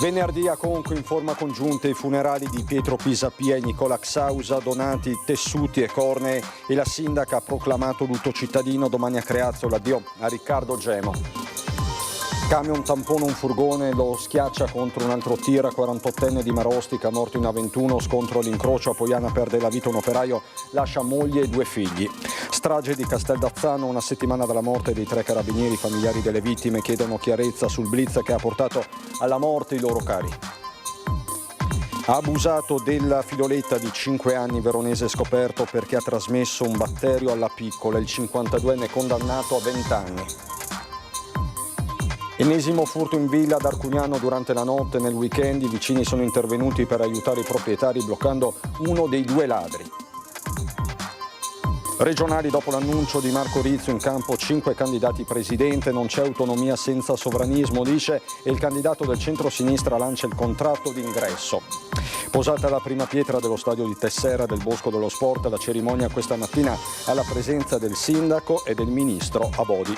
Venerdì a Conco in forma congiunta i funerali di Pietro Pisapia e Nicola Xausa, donati tessuti e cornee, e la sindaca ha proclamato lutto cittadino. Domani a Creazzo l'addio a Riccardo Gemo. Camion tampona un furgone, lo schiaccia contro un altro tir. 48enne di Marostica, morto in A21, scontro all'incrocio, a Poiana perde la vita un operaio, lascia moglie e 2 figli. Strage di Casteldazzano, una settimana dalla morte dei 3 carabinieri. Familiari delle vittime chiedono chiarezza sul blitz che ha portato alla morte i loro cari. Ha abusato della filoletta di 5 anni, veronese scoperto perché ha trasmesso un batterio alla piccola. Il 52enne condannato a 20 anni. Ennesimo furto in villa ad Arcugnano durante la notte. Nel weekend i vicini sono intervenuti per aiutare i proprietari bloccando uno dei 2 ladri. Regionali, dopo l'annuncio di Marco Rizzo, in campo 5 candidati presidente. Non c'è autonomia senza sovranismo, dice, e il candidato del centro-sinistra lancia il contratto d'ingresso. Posata la prima pietra dello stadio di Tessera del Bosco dello Sport, la cerimonia questa mattina alla presenza del sindaco e del ministro Abodi.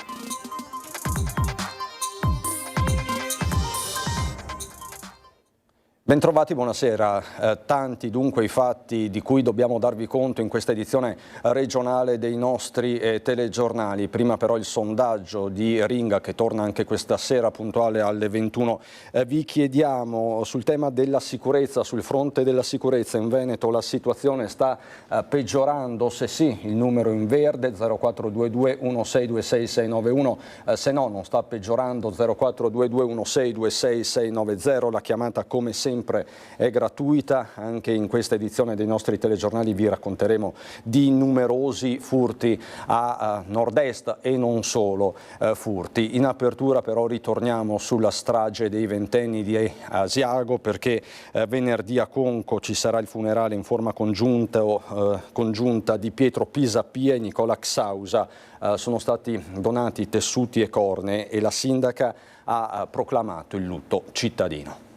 Bentrovati, buonasera. Tanti dunque i fatti di cui dobbiamo darvi conto in questa edizione regionale dei nostri telegiornali. Prima però il sondaggio di Ringa che torna anche questa sera puntuale alle 21. Vi chiediamo sul tema della sicurezza, sul fronte della sicurezza in Veneto la situazione sta peggiorando? Se sì, il numero in verde 0422 1626 691, se no non sta peggiorando 0422 1626 690. La chiamata come sempre è gratuita. Anche in questa edizione dei nostri telegiornali vi racconteremo di numerosi furti a nord-est e non solo furti. In apertura però ritorniamo sulla strage dei 20enni di Asiago, perché venerdì a Conco ci sarà il funerale in forma congiunta di Pietro Pisapia e Nicola Xausa. Sono stati donati tessuti e cornee e la sindaca ha proclamato il lutto cittadino.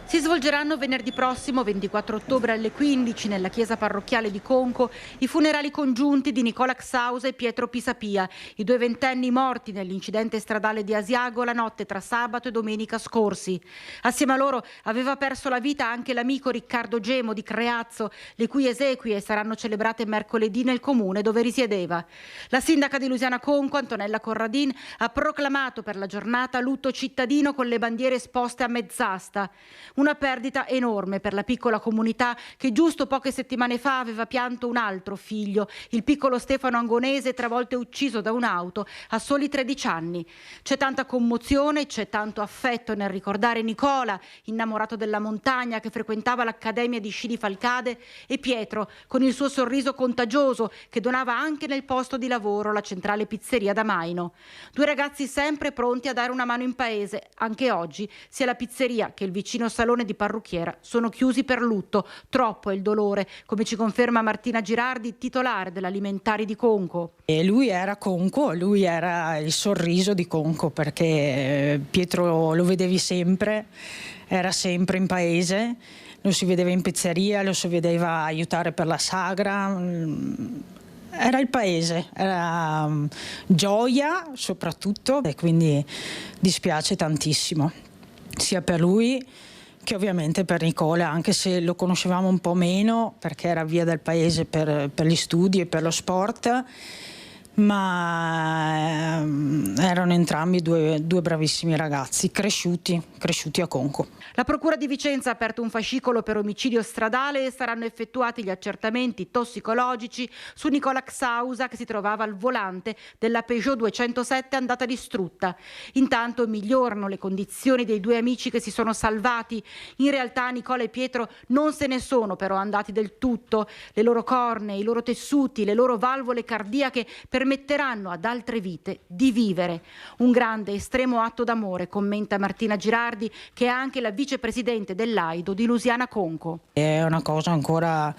Si svolgeranno venerdì prossimo, 24 ottobre alle 15, nella chiesa parrocchiale di Conco, i funerali congiunti di Nicola Xausa e Pietro Pisapia, i 2 ventenni morti nell'incidente stradale di Asiago la notte tra sabato e domenica scorsi. Assieme a loro aveva perso la vita anche l'amico Riccardo Gemo di Creazzo, le cui esequie saranno celebrate mercoledì nel comune dove risiedeva. La sindaca di Lusiana Conco, Antonella Corradin, ha proclamato per la giornata lutto cittadino con le bandiere esposte a mezz'asta. Una perdita enorme per la piccola comunità che giusto poche settimane fa aveva pianto un altro figlio, il piccolo Stefano Angonese, 3 volte ucciso da un'auto a soli 13 anni. C'è tanta commozione, c'è tanto affetto nel ricordare Nicola, innamorato della montagna che frequentava l'accademia di sci di Falcade, e Pietro, con il suo sorriso contagioso, che donava anche nel posto di lavoro la centrale pizzeria da Maino. 2 ragazzi sempre pronti a dare una mano in paese. Anche oggi sia la pizzeria che il vicino salone di parrucchiera sono chiusi per lutto. Troppo è il dolore, come ci conferma Martina Girardi, titolare dell'Alimentari di Conco. E lui era Conco, lui era il sorriso di Conco, perché Pietro lo vedevi sempre, era sempre in paese, lo si vedeva in pizzeria, lo si vedeva aiutare per la sagra. Era il paese, era gioia soprattutto, e quindi dispiace tantissimo, sia per lui che ovviamente per Nicola, anche se lo conoscevamo un po' meno perché era via dal paese per gli studi e per lo sport, ma erano entrambi due bravissimi ragazzi, cresciuti a Conco. La Procura di Vicenza ha aperto un fascicolo per omicidio stradale e saranno effettuati gli accertamenti tossicologici su Nicola Xausa, che si trovava al volante della Peugeot 207 andata distrutta. Intanto migliorano le condizioni dei 2 amici che si sono salvati. In realtà Nicola e Pietro non se ne sono però andati del tutto. Le loro cornee, i loro tessuti, le loro valvole cardiache permetteranno ad altre vite di vivere. Un grande, estremo atto d'amore, commenta Martina Girardi, che è anche la vicepresidente dell'AIDO di Lusiana Conco. È una cosa ancora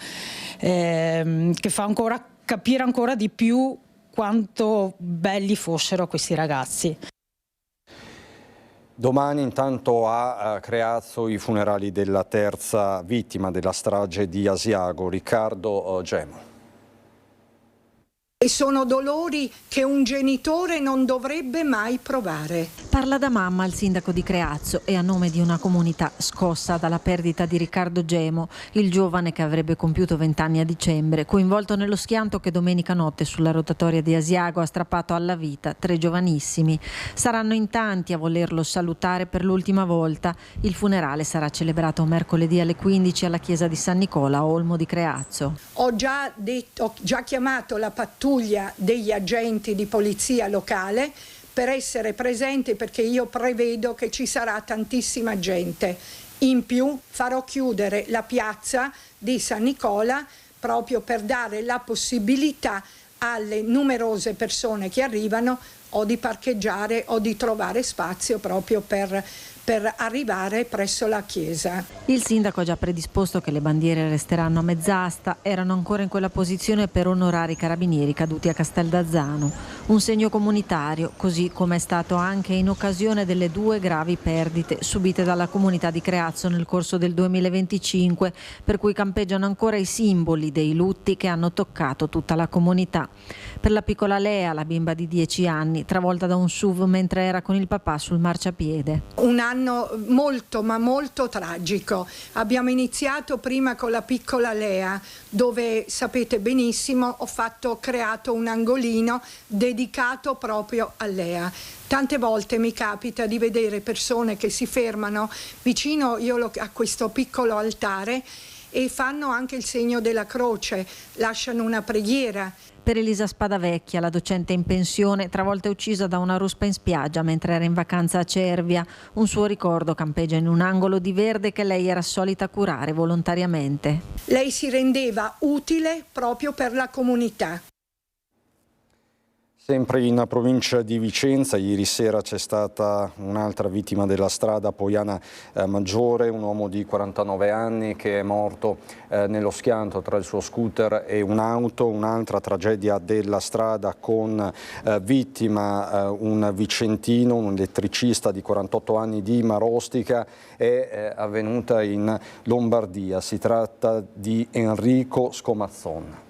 che fa ancora capire ancora di più quanto belli fossero questi ragazzi. Domani intanto a Creazzo i funerali della 3ª vittima della strage di Asiago, Riccardo Gemo. e sono dolori che un genitore non dovrebbe mai provare. Parla da mamma il sindaco di Creazzo e a nome di una comunità scossa dalla perdita di Riccardo Gemo, il giovane che avrebbe compiuto 20 anni a dicembre, coinvolto nello schianto che domenica notte sulla rotatoria di Asiago ha strappato alla vita 3 giovanissimi. Saranno in tanti a volerlo salutare per l'ultima volta. Il funerale sarà celebrato mercoledì alle 15 alla chiesa di San Nicola a Olmo di Creazzo. Ho già chiamato la pattuglia degli agenti di polizia locale per essere presente, perché io prevedo che ci sarà tantissima gente. In più farò chiudere la piazza di San Nicola proprio per dare la possibilità alle numerose persone che arrivano o di parcheggiare o di trovare spazio proprio per arrivare presso la chiesa. Il sindaco ha già predisposto che le bandiere resteranno a mezz'asta, erano ancora in quella posizione per onorare i carabinieri caduti a Casteldazzano. Un segno comunitario, così come è stato anche in occasione delle 2 gravi perdite subite dalla comunità di Creazzo nel corso del 2025, per cui campeggiano ancora i simboli dei lutti che hanno toccato tutta la comunità. Per la piccola Lea, la bimba di 10 anni, travolta da un SUV mentre era con il papà sul marciapiede. Un anno molto ma molto tragico. Abbiamo iniziato prima con la piccola Lea, dove sapete benissimo ho creato un angolino dedicato proprio a Lea. Tante volte mi capita di vedere persone che si fermano vicino a questo piccolo altare e fanno anche il segno della croce, lasciano una preghiera. Per Elisa Spadavecchia, la docente in pensione, travolta e uccisa da una ruspa in spiaggia mentre era in vacanza a Cervia. Un suo ricordo campeggia in un angolo di verde che lei era solita curare volontariamente. Lei si rendeva utile proprio per la comunità. Sempre in provincia di Vicenza, ieri sera c'è stata un'altra vittima della strada a Poiana Maggiore, un uomo di 49 anni che è morto nello schianto tra il suo scooter e un'auto. Un'altra tragedia della strada con vittima un vicentino, un elettricista di 48 anni di Marostica, è avvenuta in Lombardia. Si tratta di Enrico Scomazzon.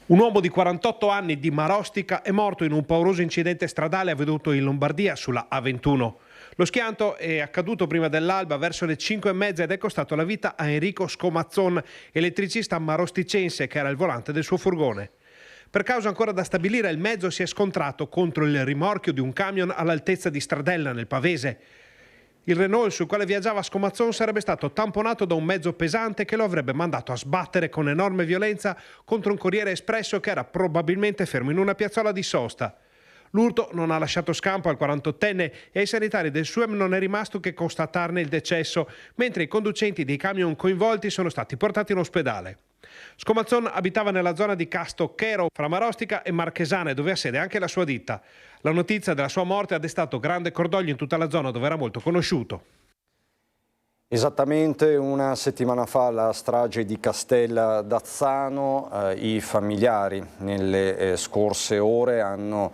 Un uomo di 48 anni di Marostica è morto in un pauroso incidente stradale avvenuto in Lombardia sulla A21. Lo schianto è accaduto prima dell'alba verso le 5:30 ed è costato la vita a Enrico Scomazzon, elettricista marosticense che era al volante del suo furgone. Per causa ancora da stabilire, il mezzo si è scontrato contro il rimorchio di un camion all'altezza di Stradella nel Pavese. Il Renault sul quale viaggiava Scomazzon sarebbe stato tamponato da un mezzo pesante che lo avrebbe mandato a sbattere con enorme violenza contro un corriere espresso che era probabilmente fermo in una piazzola di sosta. L'urto non ha lasciato scampo al 48enne e ai sanitari del SUEM non è rimasto che constatarne il decesso, mentre i conducenti dei camion coinvolti sono stati portati in ospedale. Scomazzon abitava nella zona di Castocchero, fra Marostica e Marchesane, dove ha sede anche la sua ditta. La notizia della sua morte ha destato grande cordoglio in tutta la zona dove era molto conosciuto. Esattamente una settimana fa la strage di Castelldazzano, i familiari nelle scorse ore hanno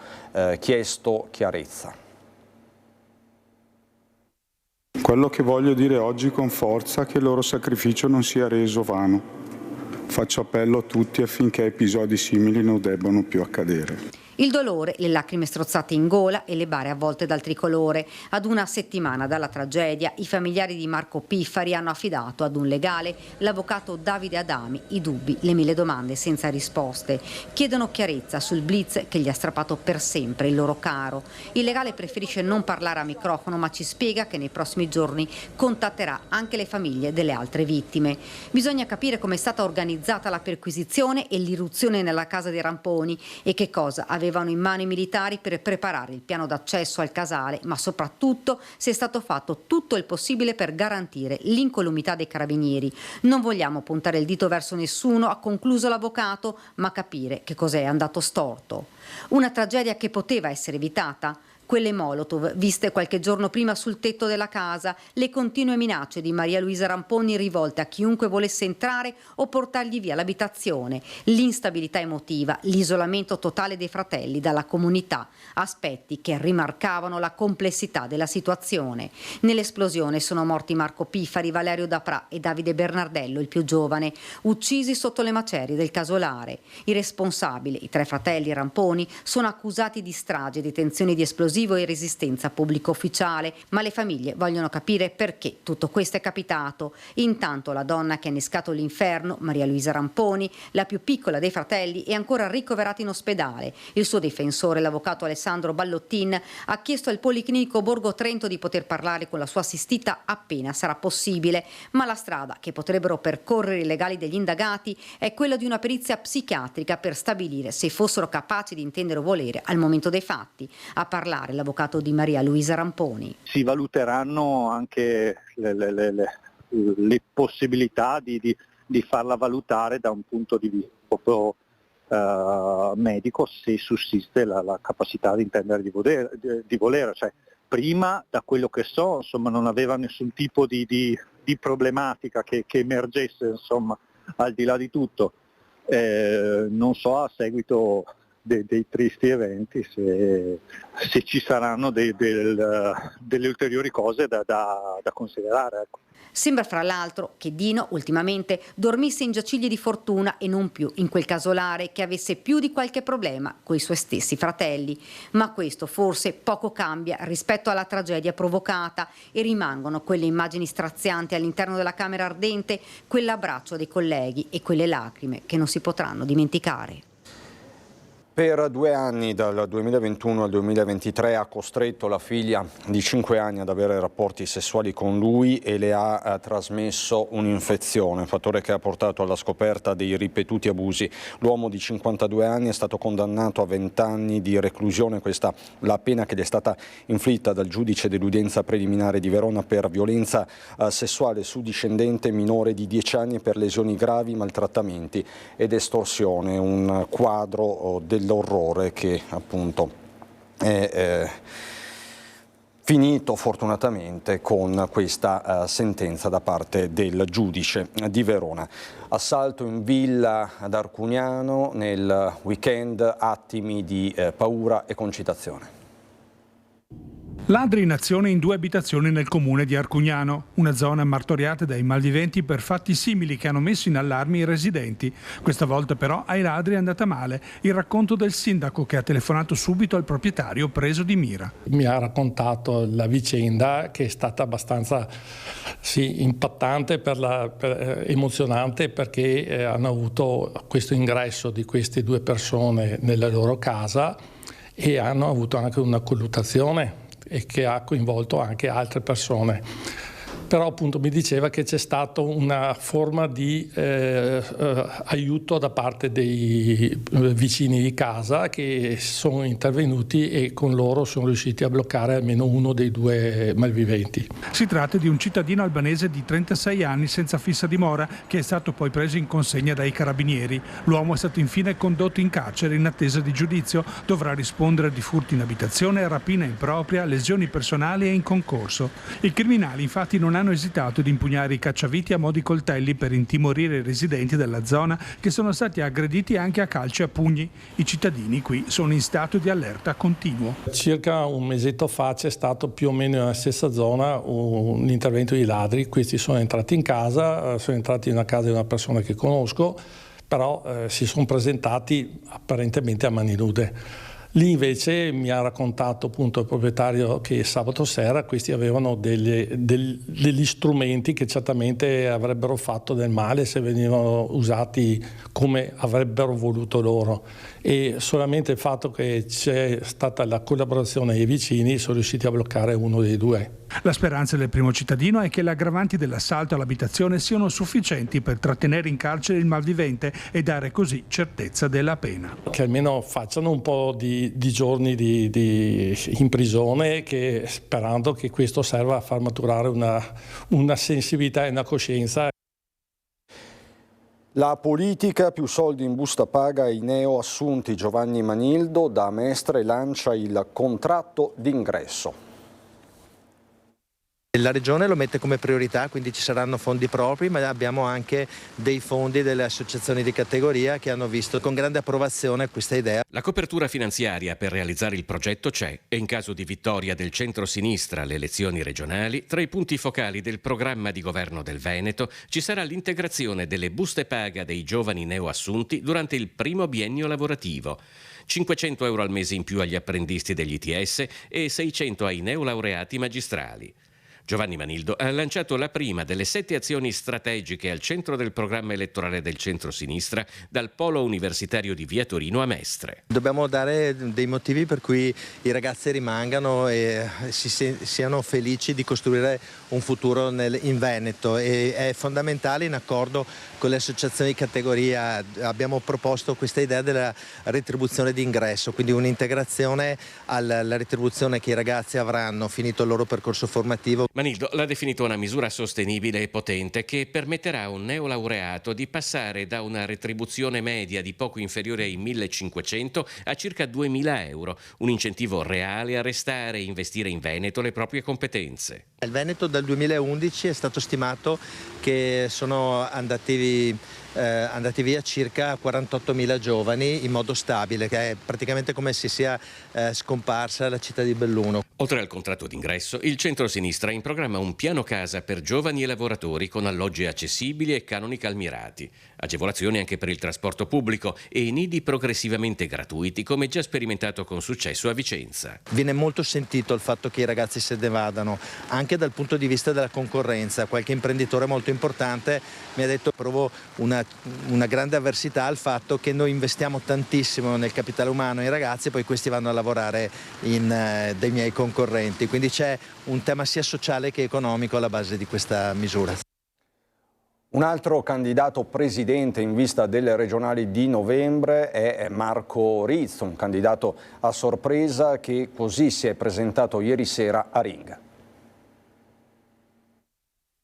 chiesto chiarezza. Quello che voglio dire oggi con forza è che il loro sacrificio non sia reso vano. Faccio appello a tutti affinché episodi simili non debbano più accadere. Il dolore, le lacrime strozzate in gola e le bare avvolte dal tricolore. Ad una settimana dalla tragedia, i familiari di Marco Piffari hanno affidato ad un legale, l'avvocato Davide Adami, i dubbi, le 1000 domande senza risposte. Chiedono chiarezza sul blitz che gli ha strappato per sempre il loro caro. Il legale preferisce non parlare a microfono, ma ci spiega che nei prossimi giorni contatterà anche le famiglie delle altre vittime. Bisogna capire come è stata organizzata la perquisizione e l'irruzione nella casa dei Ramponi e che cosa avevano in mano i militari per preparare il piano d'accesso al casale, ma soprattutto se è stato fatto tutto il possibile per garantire l'incolumità dei carabinieri. Non vogliamo puntare il dito verso nessuno, ha concluso l'avvocato, ma capire che cos'è andato storto. Una tragedia che poteva essere evitata. quelle Molotov viste qualche giorno prima sul tetto della casa, le continue minacce di Maria Luisa Ramponi rivolte a chiunque volesse entrare o portargli via l'abitazione, l'instabilità emotiva, l'isolamento totale dei fratelli dalla comunità, aspetti che rimarcavano la complessità della situazione. Nell'esplosione sono morti Marco Piffari, Valerio Daprà e Davide Bernardello, il più giovane, uccisi sotto le macerie del casolare. I responsabili, i 3 fratelli Ramponi, sono accusati di strage, detenzione di esplosivo e resistenza pubblico ufficiale, ma le famiglie vogliono capire perché tutto questo è capitato. Intanto la donna che ha innescato l'inferno, Maria Luisa Ramponi, la più piccola dei fratelli, è ancora ricoverata in ospedale. Il suo difensore, l'avvocato Alessandro Ballottin, ha chiesto al Policlinico Borgo Trento di poter parlare con la sua assistita appena sarà possibile, ma la strada che potrebbero percorrere i legali degli indagati è quella di una perizia psichiatrica per stabilire se fossero capaci di intendere o volere al momento dei fatti. A parlare l'avvocato di Maria Luisa Ramponi. Si valuteranno anche le possibilità di farla valutare da un punto di vista proprio medico, se sussiste la capacità di intendere di volere. Cioè, prima, da quello che so, insomma, non aveva nessun tipo di problematica che emergesse, insomma, al di là di tutto. Non so a seguito dei tristi eventi se ci saranno delle ulteriori cose da considerare. Ecco. Sembra fra l'altro che Dino ultimamente dormisse in giacigli di fortuna e non più in quel casolare, che avesse più di qualche problema coi suoi stessi fratelli. Ma questo forse poco cambia rispetto alla tragedia provocata e rimangono quelle immagini strazianti all'interno della camera ardente, quell'abbraccio dei colleghi e quelle lacrime che non si potranno dimenticare. Per 2 anni, dal 2021 al 2023, ha costretto la figlia di 5 anni ad avere rapporti sessuali con lui e le ha trasmesso un'infezione, fattore che ha portato alla scoperta dei ripetuti abusi. L'uomo di 52 anni è stato condannato a 20 anni di reclusione, questa la pena che gli è stata inflitta dal giudice dell'udienza preliminare di Verona per violenza sessuale su discendente minore di 10 anni per lesioni gravi, maltrattamenti ed estorsione, un quadro dell'orrore che appunto è finito fortunatamente con questa sentenza da parte del giudice di Verona. Assalto in villa ad Arcugnano nel weekend, attimi di paura e concitazione. Ladri in azione in 2 abitazioni nel comune di Arcugnano, una zona martoriata dai malviventi per fatti simili che hanno messo in allarme i residenti. Questa volta però ai ladri è andata male. Il racconto del sindaco che ha telefonato subito al proprietario preso di mira. Mi ha raccontato la vicenda che è stata abbastanza impattante, emozionante, perché hanno avuto questo ingresso di queste 2 persone nella loro casa e hanno avuto anche una colluttazione e che ha coinvolto anche altre persone. Però appunto mi diceva che c'è stata una forma di aiuto da parte dei vicini di casa che sono intervenuti e con loro sono riusciti a bloccare almeno uno dei 2 malviventi. Si tratta di un cittadino albanese di 36 anni senza fissa dimora che è stato poi preso in consegna dai carabinieri. L'uomo è stato infine condotto in carcere in attesa di giudizio. Dovrà rispondere di furti in abitazione, rapina impropria, lesioni personali e in concorso. I criminali infatti non hanno esitato ad impugnare i cacciaviti a mo' di coltelli per intimorire i residenti della zona che sono stati aggrediti anche a calci e a pugni. I cittadini qui sono in stato di allerta continuo. Circa un mesetto fa c'è stato più o meno nella stessa zona un intervento di ladri. Questi sono entrati in casa, sono entrati in una casa di una persona che conosco, però si sono presentati apparentemente a mani nude. Lì invece mi ha raccontato appunto il proprietario che sabato sera questi avevano degli strumenti che certamente avrebbero fatto del male se venivano usati come avrebbero voluto loro, e solamente il fatto che c'è stata la collaborazione dei vicini sono riusciti a bloccare uno dei 2. La speranza del primo cittadino è che le aggravanti dell'assalto all'abitazione siano sufficienti per trattenere in carcere il malvivente e dare così certezza della pena. Che almeno facciano un po' di giorni in prigione, sperando che questo serva a far maturare una sensibilità e una coscienza. La politica, più soldi in busta paga ai neoassunti. Giovanni Manildo da Mestre lancia il contratto d'ingresso. La Regione lo mette come priorità, quindi ci saranno fondi propri, ma abbiamo anche dei fondi delle associazioni di categoria che hanno visto con grande approvazione questa idea. La copertura finanziaria per realizzare il progetto c'è e in caso di vittoria del centro-sinistra alle elezioni regionali, tra i punti focali del programma di governo del Veneto ci sarà l'integrazione delle buste paga dei giovani neoassunti durante il primo biennio lavorativo. 500 euro al mese in più agli apprendisti degli ITS e 600 ai neolaureati magistrali. Giovanni Manildo ha lanciato la prima delle 7 azioni strategiche al centro del programma elettorale del centro-sinistra dal polo universitario di Via Torino a Mestre. Dobbiamo dare dei motivi per cui i ragazzi rimangano e siano felici di costruire un futuro in Veneto, e è fondamentale, in accordo con le associazioni di categoria, abbiamo proposto questa idea della retribuzione d'ingresso, quindi un'integrazione alla retribuzione che i ragazzi avranno finito il loro percorso formativo. Manildo l'ha definito una misura sostenibile e potente che permetterà a un neolaureato di passare da una retribuzione media di poco inferiore ai 1.500 a circa 2.000 euro, un incentivo reale a restare e investire in Veneto le proprie competenze. Il Veneto dal 2011 è stato stimato che sono andati via circa 48.000 giovani in modo stabile, che è praticamente come se sia scomparsa la città di Belluno. Oltre al contratto d'ingresso, il centro-sinistra ha in programma un piano casa per giovani e lavoratori con alloggi accessibili e canoni calmierati, agevolazioni anche per il trasporto pubblico e nidi progressivamente gratuiti, come già sperimentato con successo a Vicenza. Viene molto sentito il fatto che i ragazzi se ne vadano, anche dal punto di vista della concorrenza. Qualche imprenditore molto importante mi ha detto: provo una grande avversità al fatto che noi investiamo tantissimo nel capitale umano in ragazzi e poi questi vanno a lavorare dei miei concorrenti, quindi c'è un tema sia sociale che economico alla base di questa misura. Un altro candidato presidente in vista delle regionali di novembre è Marco Rizzo, un candidato a sorpresa che così si è presentato ieri sera a Ringa.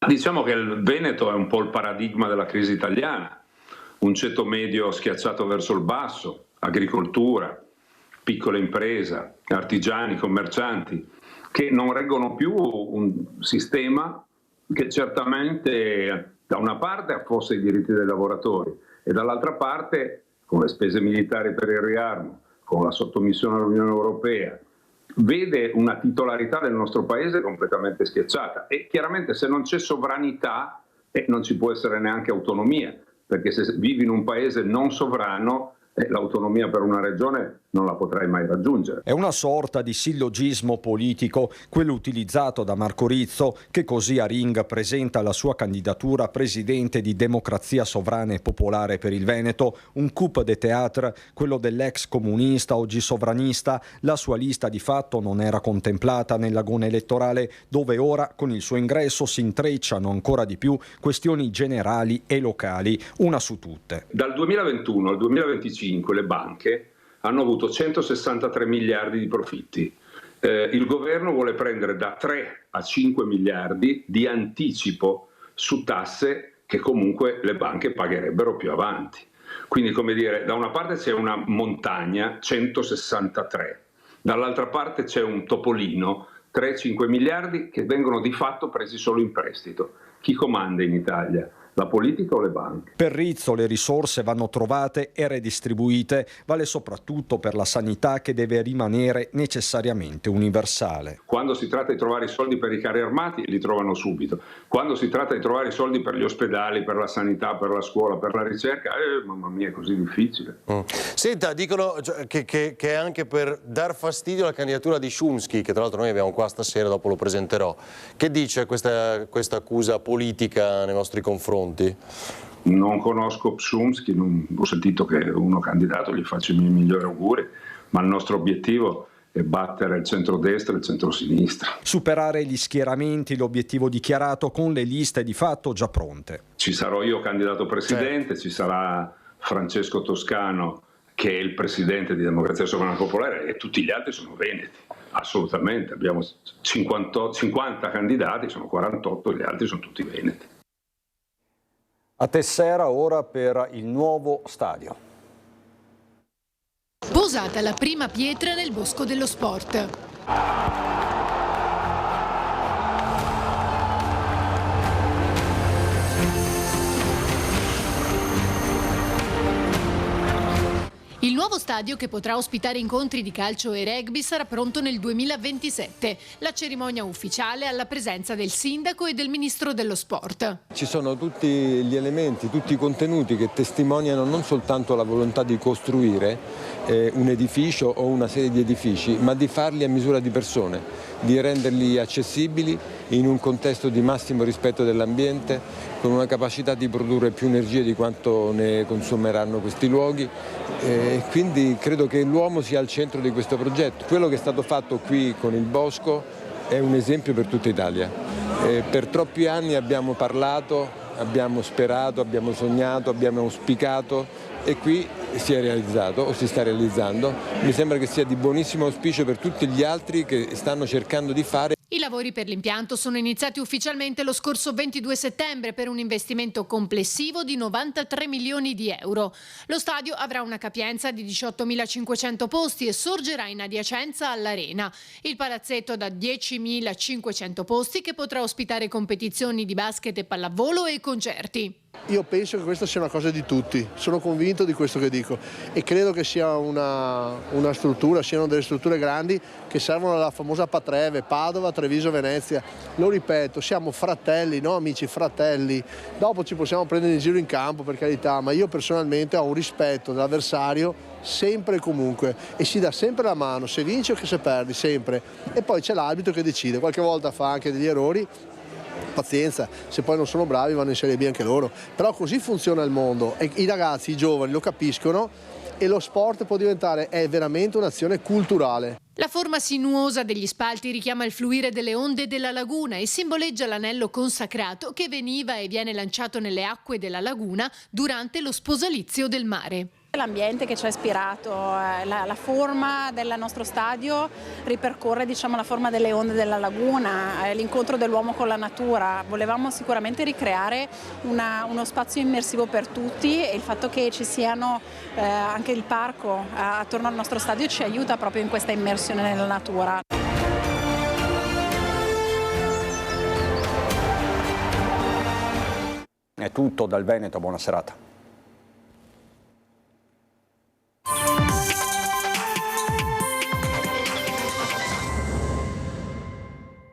Diciamo che il Veneto è un po' il paradigma della crisi italiana, un ceto medio schiacciato verso il basso, agricoltura, piccola impresa, artigiani, commercianti, che non reggono più un sistema che certamente da una parte affossa i diritti dei lavoratori e dall'altra parte, con le spese militari per il riarmo, con la sottomissione all'Unione Europea, vede una titolarità del nostro paese completamente schiacciata. E chiaramente se non c'è sovranità non ci può essere neanche autonomia, perché se vivi in un paese non sovrano l'autonomia per una regione non la potrai mai raggiungere. È una sorta di sillogismo politico, quello utilizzato da Marco Rizzo, che così a Ringa presenta la sua candidatura a presidente di Democrazia Sovrana e Popolare per il Veneto, un coup de théâtre, quello dell'ex comunista, oggi sovranista. La sua lista di fatto non era contemplata nell'agone elettorale, dove ora con il suo ingresso si intrecciano ancora di più questioni generali e locali, una su tutte. Dal 2021 al 2025 le banche hanno avuto 163 miliardi di profitti. Il governo vuole prendere da 3 a 5 miliardi di anticipo su tasse che comunque le banche pagherebbero più avanti. Quindi, come dire, da una parte c'è una montagna, 163, dall'altra parte c'è un topolino, 3-5 miliardi che vengono di fatto presi solo in prestito. Chi comanda in Italia? La politica o le banche? Per Rizzo le risorse vanno trovate e redistribuite, vale soprattutto per la sanità che deve rimanere necessariamente universale. Quando si tratta di trovare i soldi per i carri armati li trovano subito, quando si tratta di trovare i soldi per gli ospedali, per la sanità, per la scuola, per la ricerca, mamma mia, è così difficile. Senta, dicono che è anche per dar fastidio alla candidatura di Chomsky, che tra l'altro noi abbiamo qua stasera, dopo lo presenterò. Che dice questa accusa politica nei vostri confronti? Non conosco Chomsky, non ho sentito che è uno candidato, gli faccio i miei migliori auguri, ma il nostro obiettivo è battere il centrodestra e il centrosinistra. Superare gli schieramenti, l'obiettivo dichiarato con le liste di fatto già pronte. Ci sarò io candidato presidente, ci sarà Francesco Toscano che è il presidente di Democrazia Sovrana e Popolare e tutti gli altri sono veneti. Assolutamente, abbiamo 50 candidati, sono 48, gli altri sono tutti veneti. A Tessera ora per il nuovo stadio. Posata la prima pietra nel Bosco dello Sport. Il nuovo stadio, che potrà ospitare incontri di calcio e rugby, sarà pronto nel 2027. La cerimonia ufficiale alla presenza del sindaco e del ministro dello sport. Ci sono tutti gli elementi, tutti i contenuti che testimoniano non soltanto la volontà di costruire un edificio o una serie di edifici, ma di farli a misura di persone, di renderli accessibili in un contesto di massimo rispetto dell'ambiente, con una capacità di produrre più energie di quanto ne consumeranno questi luoghi. Quindi credo che l'uomo sia al centro di questo progetto. Quello che è stato fatto qui con il Bosco è un esempio per tutta Italia. Per troppi anni abbiamo parlato, abbiamo sperato, abbiamo sognato, abbiamo auspicato e qui si è realizzato o si sta realizzando. Mi sembra che sia di buonissimo auspicio per tutti gli altri che stanno cercando di fare. I lavori per l'impianto sono iniziati ufficialmente lo scorso 22 settembre per un investimento complessivo di 93 milioni di euro. Lo stadio avrà una capienza di 18.500 posti e sorgerà in adiacenza all'Arena. Il palazzetto da 10.500 posti, che potrà ospitare competizioni di basket e pallavolo e concerti. Io penso che questa sia una cosa di tutti, sono convinto di questo che dico e credo che sia una struttura, siano delle strutture grandi che servono alla famosa Patreve, Padova, Treviso, Venezia. Lo ripeto, siamo fratelli, no amici, fratelli. Dopo ci possiamo prendere in giro in campo, per carità, ma io personalmente ho un rispetto dell'avversario sempre e comunque e si dà sempre la mano, se vinci o che se perdi, sempre. E poi c'è l'arbitro che decide, qualche volta fa anche degli errori. Pazienza, se poi non sono bravi vanno in Serie B anche loro, però così funziona il mondo e i ragazzi, i giovani lo capiscono e lo sport può diventare, è veramente un'azione culturale. La forma sinuosa degli spalti richiama il fluire delle onde della laguna e simboleggia l'anello consacrato che veniva e viene lanciato nelle acque della laguna durante lo sposalizio del mare. L'ambiente che ci ha ispirato, la forma del nostro stadio ripercorre, diciamo, la forma delle onde della laguna, l'incontro dell'uomo con la natura. Volevamo sicuramente ricreare uno spazio immersivo per tutti e il fatto che ci siano anche il parco attorno al nostro stadio ci aiuta proprio in questa immersione nella natura. È tutto dal Veneto, buona serata.